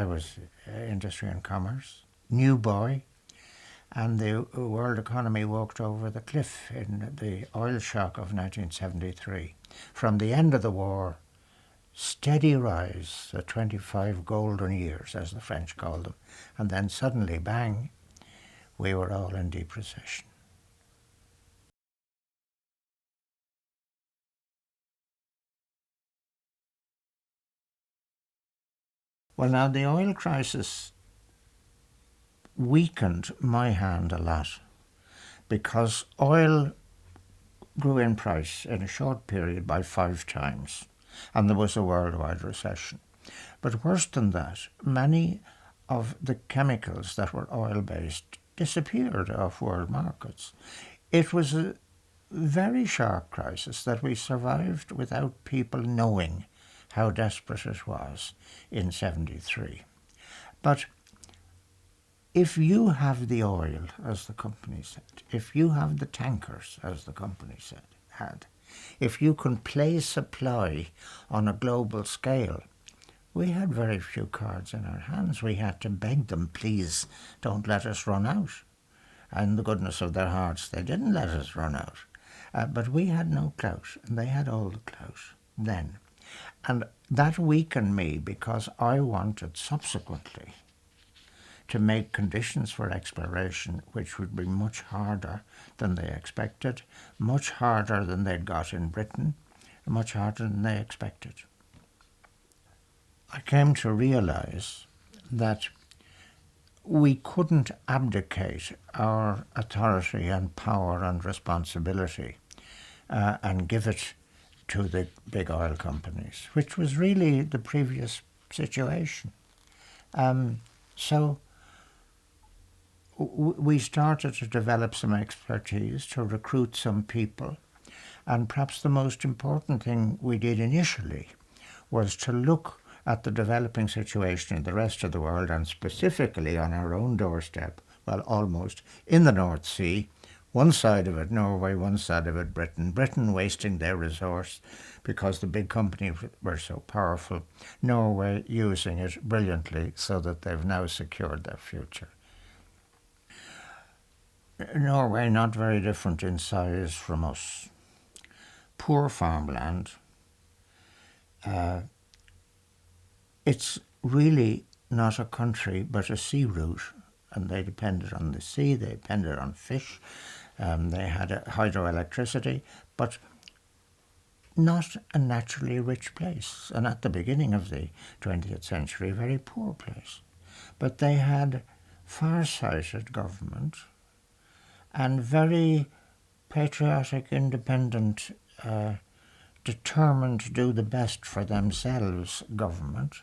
I was industry and commerce, new boy, and the world economy walked over the cliff in the oil shock of 1973. From the end of the war, steady rise, the 25 golden years, as the French called them, and then suddenly, bang, we were all in deep recession. Well, now the oil crisis weakened my hand a lot because oil grew in price in a short period by 5 times, and there was a worldwide recession. But worse than that, many of the chemicals that were oil-based disappeared off world markets. It was a very sharp crisis that we survived without people knowing how desperate it was in 73. But if you have the oil, as the company said, if you have the tankers, as the company had, if you can place supply on a global scale, we had very few cards in our hands. We had to beg them, please, don't let us run out. And the goodness of their hearts, they didn't let us run out. But we had no clout, and they had all the clout then. And that weakened me because I wanted subsequently to make conditions for exploration which would be much harder than they expected, much harder than they'd got in Britain, much harder than they expected. I came to realise that we couldn't abdicate our authority and power and responsibility and give it to the big oil companies, which was really the previous situation. So we started to develop some expertise, to recruit some people, and perhaps the most important thing we did initially was to look at the developing situation in the rest of the world, and specifically on our own doorstep, well, almost, in the North Sea. One side of it Norway, one side of it Britain. Britain wasting their resource because the big companies were so powerful. Norway using it brilliantly so that they've now secured their future. Norway not very different in size from us. Poor farmland. It's really not a country but a sea route, and they depended on the sea, they depended on fish, they had hydroelectricity, but not a naturally rich place, and at the beginning of the 20th century, a very poor place. But they had far-sighted government and very patriotic, independent, determined to do the best for themselves government.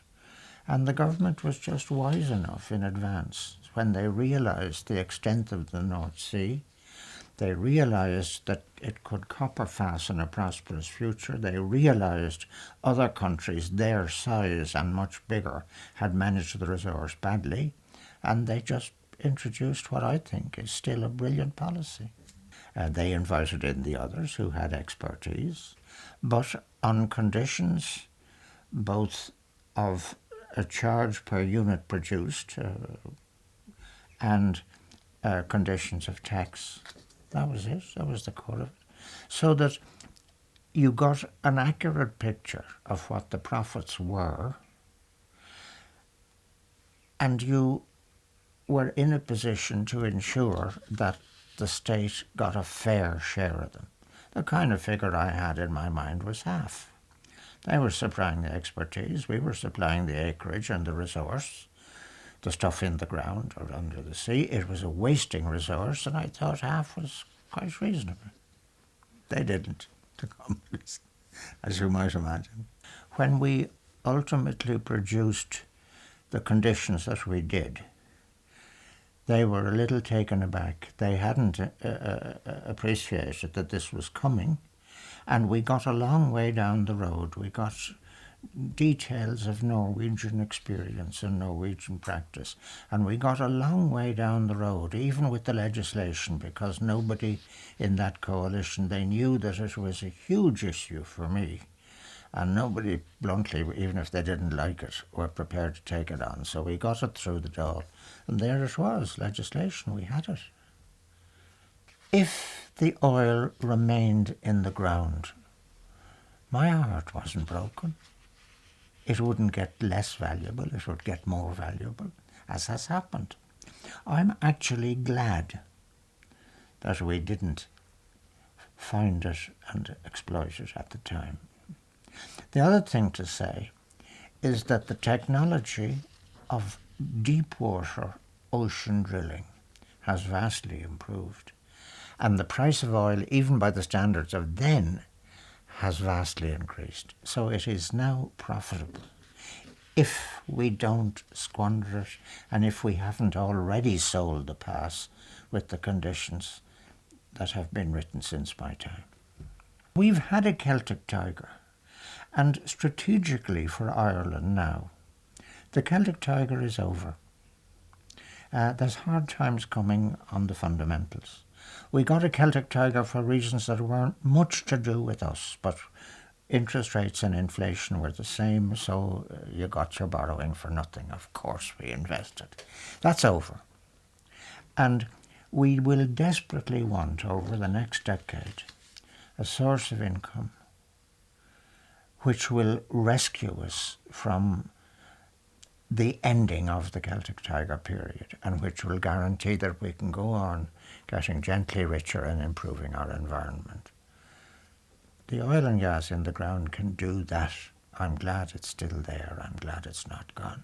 And the government was just wise enough in advance when they realised the extent of the North Sea. They realised that it could copper fasten a prosperous future. They realised other countries their size and much bigger had managed the resource badly, and they just introduced what I think is still a brilliant policy. They invited in the others who had expertise, but on conditions both of a charge per unit produced and conditions of tax. That was it. That was the core of it. So that you got an accurate picture of what the profits were, and you were in a position to ensure that the state got a fair share of them. The kind of figure I had in my mind was half. They were supplying the expertise, we were supplying the acreage and the resource, the stuff in the ground or under the sea. It was a wasting resource, and I thought half was quite reasonable. They didn't, the companies, as you might imagine. When we ultimately produced the conditions that we did, they were a little taken aback. They hadn't appreciated that this was coming, and we got a long way down the road. We got details of Norwegian experience and Norwegian practice, and we got a long way down the road, even with the legislation, because nobody in that coalition, they knew that it was a huge issue for me, And nobody, bluntly, even if they didn't like it, were prepared to take it on. So we got it through the door. And there it was, legislation, we had it. If the oil remained in the ground, my heart wasn't broken. It wouldn't get less valuable, it would get more valuable, as has happened. I'm actually glad that we didn't find it and exploit it at the time. The other thing to say is that the technology of deep water ocean drilling has vastly improved, and the price of oil, even by the standards of then, has vastly increased. So it is now profitable if we don't squander it, and if we haven't already sold the pass with the conditions that have been written since my time. We've had a Celtic tiger, and strategically for Ireland now, the Celtic tiger is over. There's hard times coming on the fundamentals. We got a Celtic tiger for reasons that weren't much to do with us, but interest rates and inflation were the same, so you got your borrowing for nothing. Of course we invested. That's over. And we will desperately want, over the next decade, a source of income which will rescue us from the ending of the Celtic tiger period, and which will guarantee that we can go on getting gently richer and improving our environment. The oil and gas in the ground can do that. I'm glad it's still there. I'm glad it's not gone.